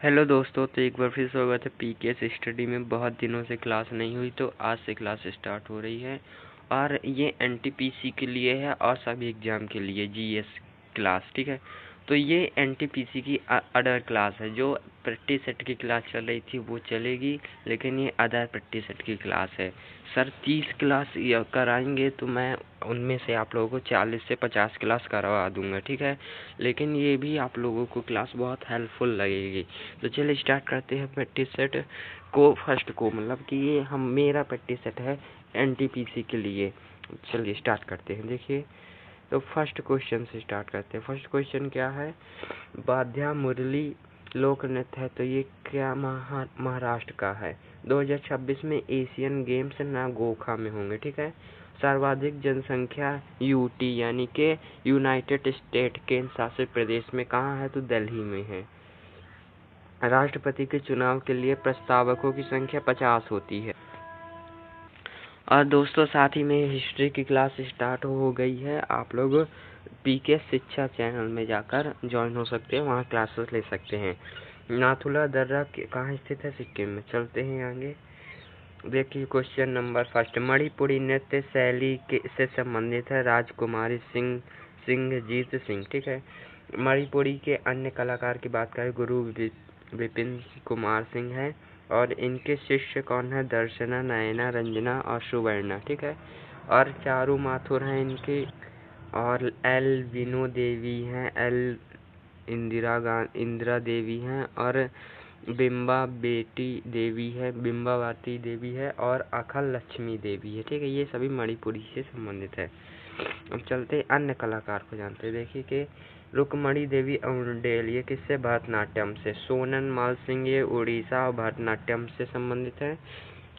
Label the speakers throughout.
Speaker 1: Hello दोस्तों, तो एक बार फिर स्वागत है पीकेएस स्टडी में। बहुत दिनों से क्लास नहीं हुई तो आज से क्लास स्टार्ट हो रही है और ये एनटीपीसी के लिए है और सभी एग्ज़ाम के लिए जीएस क्लास, ठीक है। तो ये एनटीपीसी की अदर क्लास है। जो प्रैक्टिस सेट की क्लास चल रही थी वो चलेगी, लेकिन ये अदर प्रैक्टिस सेट की क्लास है। सर 30 क्लास कराएंगे तो मैं उनमें से आप लोगों को 40 से 50 क्लास करवा दूंगा, ठीक है। लेकिन ये भी आप लोगों को क्लास बहुत हेल्पफुल लगेगी। तो चलिए स्टार्ट करते हैं प्रैक्टिस सेट को। फर्स्ट को मतलब कि ये मेरा प्रैक्टिस सेट है एनटीपीसी के लिए। चलिए स्टार्ट करते हैं। देखिए, तो फर्स्ट क्वेश्चन से स्टार्ट करते हैं। फर्स्ट क्वेश्चन क्या है? वाद्या मुरली लोक नृत्य है, तो ये क्या महाराष्ट्र का है। 2026 में एशियन गेम्स नागोखा में होंगे, ठीक है। सर्वाधिक जनसंख्या यूटी यानी कि यूनाइटेड स्टेट केंद्र शासित प्रदेश में कहाँ है, तो दिल्ली में है। राष्ट्रपति के चुनाव के लिए प्रस्तावकों की संख्या 50 होती है। और दोस्तों साथ ही में हिस्ट्री की क्लास स्टार्ट हो गई है। आप लोग पीके शिक्षा चैनल में जाकर ज्वाइन हो सकते हैं, वहाँ क्लासेस ले सकते हैं। नाथुला दर्रा कहाँ स्थित है? सिक्किम में। चलते हैं आगे। देखिए क्वेश्चन नंबर फर्स्ट, मणिपुरी नृत्य शैली के से संबंधित है राजकुमारी सिंहजीत सिंह, ठीक है। मणिपुरी के अन्य कलाकार की बात करें, गुरु विपिन कुमार सिंह है और इनके शिष्य कौन है? दर्शना, नयना, रंजना और सुवर्णा, ठीक है। और चारू माथुर हैं इनके, और एल विनो देवी हैं, एल इंदिरा देवी हैं, और बिम्बावती देवी है और अखल लक्ष्मी देवी है, ठीक है। ये सभी मणिपुरी से संबंधित है। अब चलते अन्य कलाकार को जानते हैं। देखिए कि रुक्मणी देवी औंडेल, ये किससे? भरतनाट्यम से। सोनन माल सिंह, ये उड़ीसा और भरतनाट्यम से संबंधित है।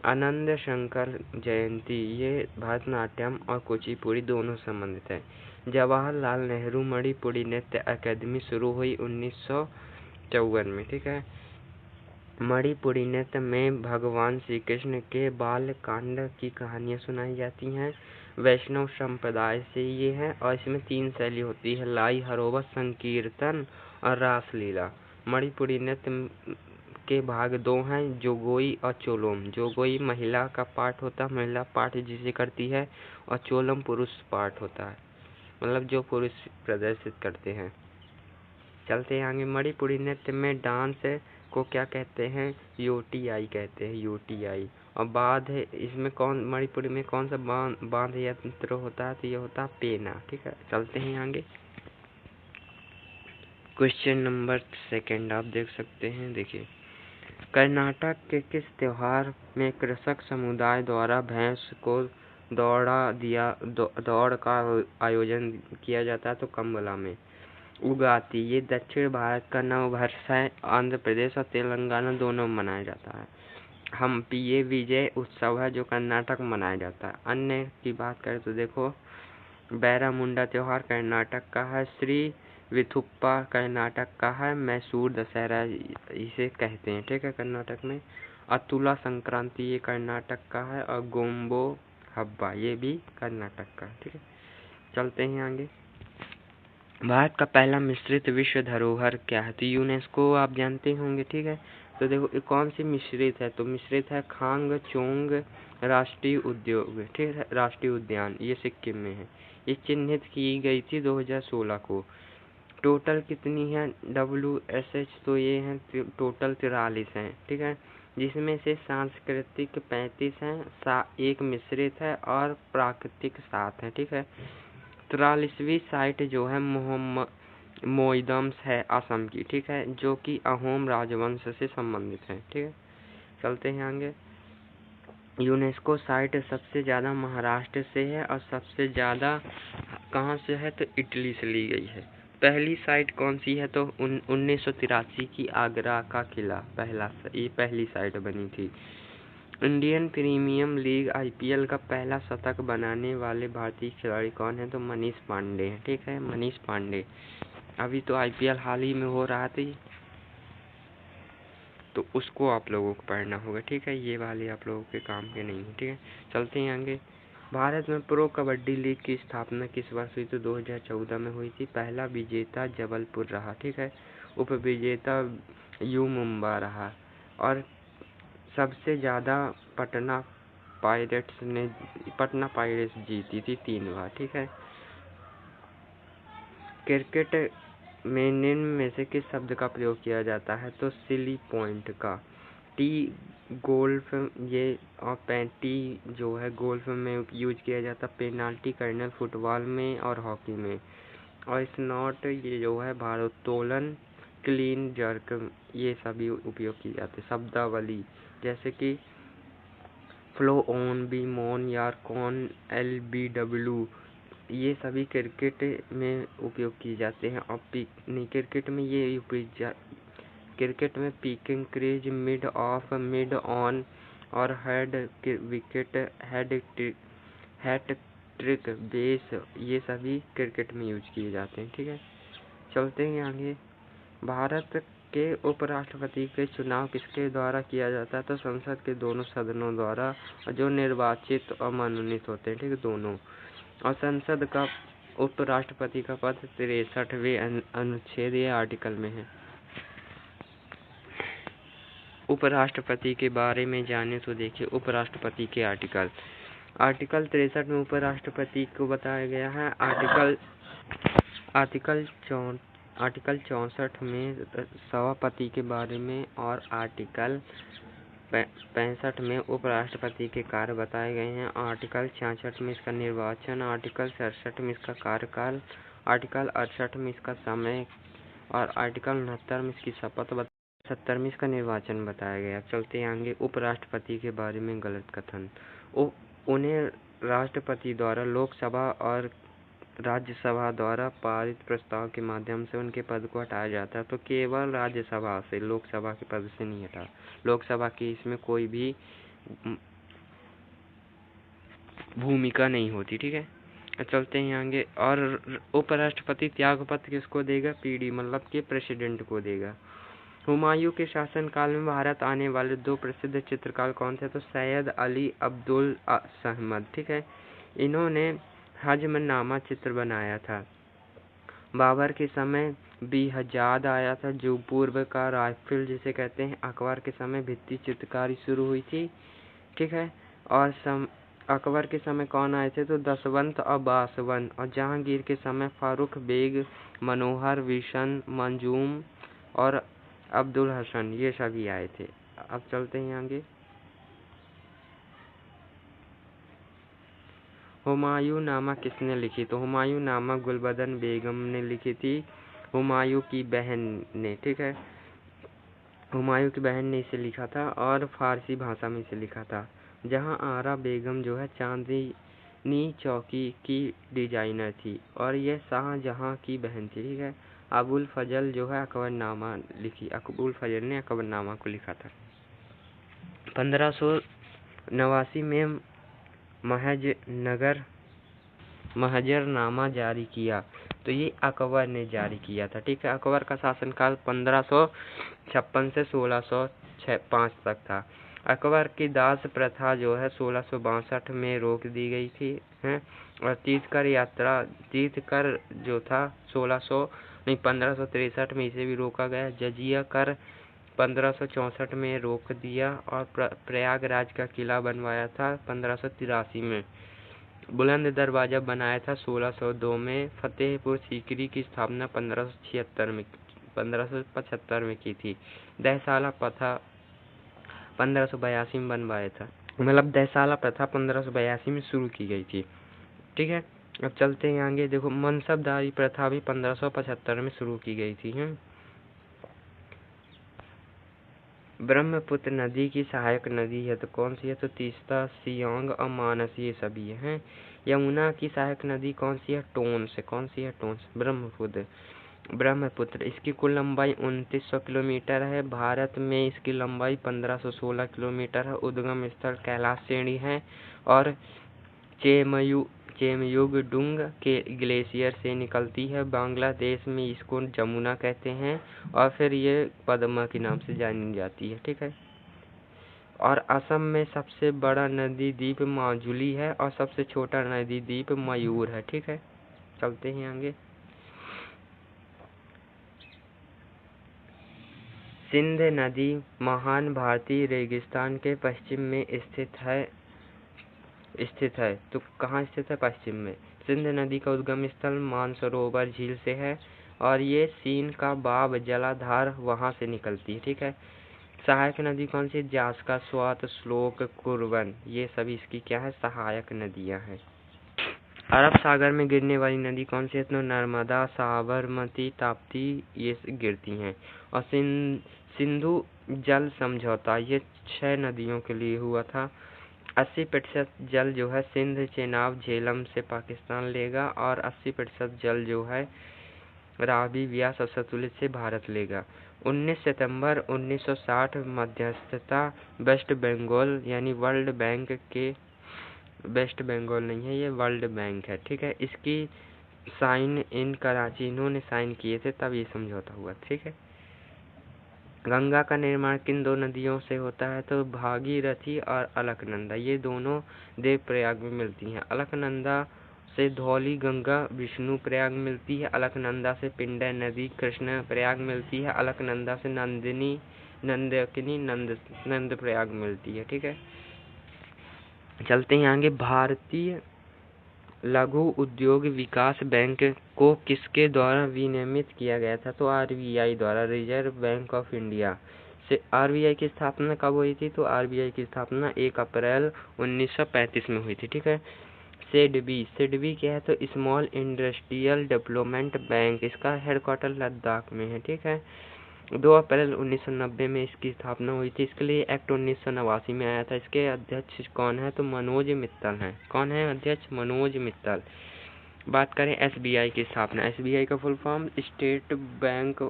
Speaker 1: आनंद शंकर जयंती, ये भरतनाट्यम और कुचिपुड़ी दोनों संबंधित है। जवाहरलाल नेहरू मणिपुरी नृत्य अकादमी शुरू हुई 1954 में, ठीक है। मणिपुरी नृत्य में भगवान श्री कृष्ण के बाल कांड की कहानियाँ सुनाई जाती हैं। वैष्णव संप्रदाय से ये है और इसमें 3 शैली होती है, लाई, हरोबत, संकीर्तन और रासलीला। मणिपुरी नृत्य के भाग 2 हैं, जोगोई और चोलोम। जोगोई महिला का पार्ट होता है, महिला पार्ट जिसे करती है, और चोलम पुरुष पार्ट होता है, मतलब जो पुरुष प्रदर्शित करते हैं। चलते हैं आगे। मणिपुरी नृत्य में डांस को क्या कहते हैं? यूटीआई कहते हैं, यूटीआई। और बांध है इसमें मणिपुरी में कौन सा बांध यंत्र होता है? तो ये होता है पेना, ठीक है। चलते हैं आगे। क्वेश्चन नंबर सेकंड आप देख सकते हैं। देखिए, कर्नाटक के किस त्योहार में कृषक समुदाय द्वारा भैंस को दौड़ का आयोजन किया जाता है? तो कंबला में। उगाती, ये दक्षिण भारत का नववर्ष है। आंध्र प्रदेश और तेलंगाना दोनों में मनाया जाता है। हम्पी, ये विजय उत्सव है जो कर्नाटक में मनाया जाता है। अन्य की बात करें तो देखो, बैरामुंडा त्योहार कर्नाटक का है। श्री विथुप्पा कर्नाटक का है। मैसूर दशहरा इसे कहते हैं, ठीक है, कर्नाटक में। अतुला संक्रांति, ये कर्नाटक का है। और गोम्बो हब्बा, ये भी कर्नाटक का, ठीक है। चलते हैं आगे। भारत का पहला मिश्रित विश्व धरोहर क्या है? तो यूनेस्को आप जानते होंगे, ठीक है। तो देखो ये कौन सी मिश्रित है? तो मिश्रित है खांग चोंग राष्ट्रीय उद्योग, ठीक है, राष्ट्रीय उद्यान, ये सिक्किम में है। ये चिन्हित की गई थी 2016 को। टोटल कितनी है WSH? तो ये है टोटल 43 हैं, ठीक है, जिसमें से सांस्कृतिक 35 हैं, एक मिश्रित है और प्राकृतिक 7 है, ठीक है। 43वीं साइट जो है मोइदम्स है असम की, ठीक है, जो कि अहोम राजवंश से संबंधित है, ठीक है। चलते हैं आगे। यूनेस्को साइट सबसे ज़्यादा महाराष्ट्र से है और सबसे ज़्यादा कहाँ से है? तो इटली से ली गई है। पहली साइट कौन सी है? तो 1983 की आगरा का किला ये पहली साइट बनी थी। इंडियन प्रीमियर लीग IPL का पहला शतक बनाने वाले भारतीय खिलाड़ी कौन है? तो मनीष पांडे हैं, ठीक है, मनीष पांडे। अभी तो IPL हाल ही में हो रहा था, तो उसको आप लोगों को पढ़ना होगा, ठीक है। ये वाले आप लोगों के काम के नहीं है, ठीक है। चलते हैं आगे। भारत में प्रो कबड्डी लीग की स्थापना किस वर्ष हुई? तो 2014 में हुई थी। पहला विजेता जबलपुर रहा, ठीक है। उप विजेता यू मुंबा रहा और सबसे ज़्यादा पटना पायरेट्स जीती थी 3 बार, ठीक है। क्रिकेट में निम्न में से किस शब्द का प्रयोग किया जाता है? तो सिली पॉइंट का। टी गोल्फ ये और टी जो है गोल्फ में यूज किया जाता है, पेनाल्टी कर्नल फुटबॉल में और हॉकी में। और स्नॉट ये जो है भारोत्तोलन, क्लीन जर्क ये सभी उपयोग किए जाते हैं। शब्दावली जैसे कि follow on, beamer, yorker, LBW ये सभी क्रिकेट में उपयोग किए जाते हैं। और क्रिकेट में क्रिकेट में popping crease, mid off, mid on और हेड विकेट, हैट ट्रिक, बेस ये सभी क्रिकेट में यूज किए जाते हैं, ठीक है। चलते हैं आगे। भारत के उपराष्ट्रपति के चुनाव किसके द्वारा किया जाता है? तो संसद के दोनों सदनों द्वारा, जो निर्वाचित और मनोनीत होते हैं, ठीक है, दोनों। और संसद का उपराष्ट्रपति का पद 63वें अनुच्छेद या आर्टिकल में है। उपराष्ट्रपति के बारे में जाने तो देखिए उपराष्ट्रपति के आर्टिकल 63 में उपराष्ट्रपति को बताया गया है। आर्टिकल 64 में सभापति के बारे में और आर्टिकल 65 में उपराष्ट्रपति के कार्य बताए गए हैं। आर्टिकल 66 में इसका निर्वाचन, आर्टिकल 67 में इसका कार्यकाल, आर्टिकल 68 में इसका समय और आर्टिकल 69 में इसकी शपथ 70 में इसका निर्वाचन बताया गया। चलते हैं आगे। उपराष्ट्रपति के बारे में गलत कथन। उन्हें राष्ट्रपति द्वारा लोकसभा और राज्यसभा द्वारा पारित प्रस्ताव के माध्यम से उनके पद को हटाया जाता है। तो केवल राज्यसभा से, लोकसभा के पद से नहीं हटा। लोकसभा की इसमें कोई भी भूमिका नहीं होती, ठीक है। चलते हैं आगे। और उपराष्ट्रपति त्यागपत्र किसको देगा? PD मतलब के प्रेसिडेंट को देगा। हुमायूं के शासनकाल में भारत आने वाले 2 प्रसिद्ध चित्रकार कौन थे? तो सैयद अली अब्दुल अहमद, ठीक है। इन्होंने हजमनामा चित्र बनाया था। बाबर के समय बिहजाद आया था, जो पूर्व का राइफल जिसे कहते हैं। अकबर के समय भित्ति चित्रकारी शुरू हुई थी, ठीक है। और अकबर के समय कौन आए थे? तो दसवंत और बासवंत। और जहांगीर के समय फारूक बेग, मनोहर विशन, मंजूम और अब्दुल हसन ये सभी आए थे। अब चलते हैं आगे। हुमायूं नामा किसने लिखी? तो हुमायूं नामा गुलबदन बेगम ने लिखी थी, हुमायूं की बहन ने, ठीक है। हुमायूं की बहन ने इसे लिखा था और फारसी भाषा में इसे लिखा था। जहां आरा बेगम जो है चांदनी चौकी की डिजाइनर थी और यह शाहजहां की बहन थी, ठीक है। अबुल फजल जो है अबुल फजल ने अकबरनामा को लिखा था। 1589 में महजरनामा जारी किया, तो ये अकबर ने जारी किया था, ठीक है। अकबर का शासनकाल 1556 से 1605 तक था। अकबर की दास प्रथा जो है 1662 में रोक दी गई थी, हैं। और तीर्थकर जो था 1563 में इसे भी रोका गया। जजिया कर 1564 में रोक दिया और प्रयागराज का किला बनवाया था 1583 में। बुलंद दरवाजा बनाया था 1602 में। फतेहपुर सीकरी की स्थापना 1575 में की थी। दहसाला प्रथा 1582 में बनवाया था, मतलब दहसाला प्रथा 1582 में शुरू की गई थी, ठीक है। अब चलते हैं आगे। देखो मनसबदारी प्रथा भी 1575 में शुरू की गई थी, हैं। ब्रह्मपुत्र नदी की सहायक नदी है तो कौन सी है? तो तीस्ता, सियांग और मानस ये सभी हैं। यमुना की सहायक नदी कौन सी है? टोंस। कौन सी है? टोंस। ब्रह्मपुत्र इसकी कुल लंबाई 2900 किलोमीटर है। भारत में इसकी लंबाई 1516 किलोमीटर है। उद्गम स्थल कैलाश श्रेणी है और चेमयुगडुंग के ग्लेशियर से निकलती है। बांग्लादेश में इसको जमुना कहते हैं और फिर ये पद्मा के नाम से जानी जाती है, ठीक है। और असम में सबसे बड़ा नदी द्वीप माजुली है और सबसे छोटा नदी द्वीप मयूर है। ठीक है, चलते हैं आगे। सिंध नदी महान भारतीय रेगिस्तान के पश्चिम में स्थित है। तो कहाँ स्थित है? पश्चिम में। सिंध नदी का उद्गम स्थल मानसरोवर झील से है और ये सीन का बाब जलाधार वहां से निकलती है। ठीक है। सहायक नदी कौन सी? जासका, स्वात, श्लोक, कुरवन, ये सभी इसकी क्या है? सहायक नदियां हैं। अरब सागर में गिरने वाली नदी कौन सी है? तो नर्मदा, साबरमती, ताप्ती ये गिरती हैं। और सिंधु जल समझौता ये 6 नदियों के लिए हुआ था। 80% जल जो है सिंध, चेनाब, झेलम से पाकिस्तान लेगा और 80% जल जो है रावी, व्यास और सतलुज से भारत लेगा। 19 सितंबर 1960 मध्यस्थता वेस्ट बंगाल यानी वर्ल्ड बैंक के, वेस्ट बंगाल नहीं है ये, वर्ल्ड बैंक है। ठीक है, इसकी साइन इन कराची इन्होंने साइन किए थे, तब ये समझौता हुआ। ठीक है। गंगा का निर्माण किन 2 नदियों से होता है? तो भागीरथी और अलकनंदा, ये दोनों देवप्रयाग में मिलती हैं। अलकनंदा से धौली गंगा विष्णु प्रयाग मिलती है। अलकनंदा से पिंडर नदी कृष्ण प्रयाग मिलती है। अलकनंदा से नंदकिनी नंद प्रयाग मिलती है। ठीक है, चलते हैं आगे। भारतीय लघु उद्योग विकास बैंक को किसके द्वारा विनियमित किया गया था? तो आरबीआई द्वारा, रिजर्व बैंक ऑफ इंडिया से। आरबीआई की स्थापना कब हुई थी? तो आरबीआई की स्थापना 1 अप्रैल 1935 में हुई थी। ठीक है। सिडबी क्या है? तो स्मॉल इंडस्ट्रियल डेवलपमेंट बैंक, इसका हेडक्वार्टर लद्दाख में है। ठीक है। 2 अप्रैल 1990 में इसकी स्थापना हुई थी। इसके लिए एक्ट 1989 में आया था। इसके अध्यक्ष कौन है? तो मनोज मित्तल हैं। कौन है अध्यक्ष? मनोज मित्तल। बात करें एसबीआई की स्थापना, एसबीआई का full form state bank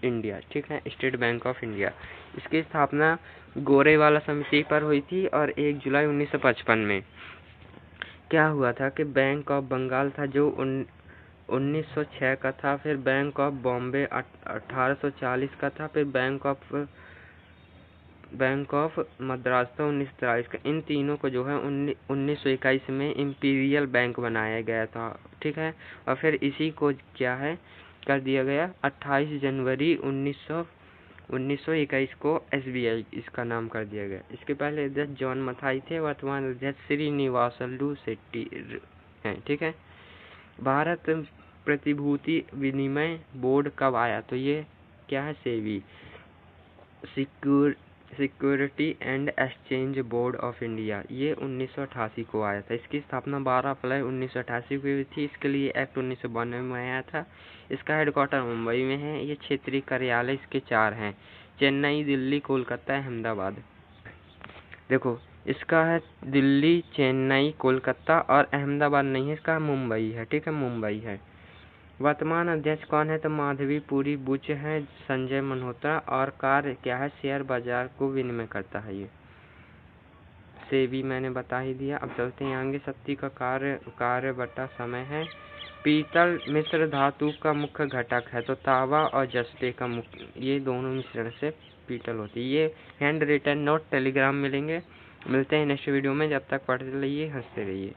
Speaker 1: India. ठीक है, स्टेट बैंक ऑफ इंडिया। इसकी स्थापना गोरेवाला समिति पर हुई थी और 1 जुलाई 1955 में। क्या हुआ था कि बैंक ऑफ बंगाल था जो 1906 का था, फिर बैंक ऑफ बॉम्बे 1840 का था, फिर बैंक ऑफ मद्रास था 1943 का। इन तीनों को जो है 1921 में इंपीरियल बैंक बनाया गया था। ठीक है, और फिर इसी को क्या है कर दिया गया 28 जनवरी 1921 को एसबीआई इसका नाम कर दिया गया। इसके पहले अध्यक्ष जॉन मथाई थे, वर्तमान अध्यक्ष श्रीनिवासलू शेट्टी हैं। ठीक है। भारत प्रतिभूति विनिमय बोर्ड कब आया? तो ये क्या है? SEBI, security and exchange board of India, ये 1988 को आया था। इसकी स्थापना 12 अप्रैल 1988 को हुई थी। इसके लिए एक्ट 1992 में आया था। इसका हेडक्वार्टर मुंबई में है। ये क्षेत्रीय कार्यालय इसके 4 हैं, चेन्नई, दिल्ली, कोलकाता, अहमदाबाद। देखो, इसका है दिल्ली, चेन्नई, कोलकाता और अहमदाबाद नहीं है, इसका मुंबई है। ठीक है, मुंबई है। वर्तमान अध्यक्ष कौन है? तो माधवी पुरी बुच है, संजय मल्होत्रा। और कार्य क्या है? शेयर बाजार को विनिमय करता है। ये सेबी मैंने बता ही दिया। अब चलते हैं आगे। शक्ति का कार्य बटा समय है। पीतल मिश्र धातु का मुख्य घटक है, तो तांबा और जस्ते का मुख्य, ये दोनों मिश्रण से पीतल होती है। ये हैंड रिटन नोट टेलीग्राम मिलेंगे। मिलते हैं नेक्स्ट वीडियो में। जब तक पढ़ते रहिए, हंसते रहिए।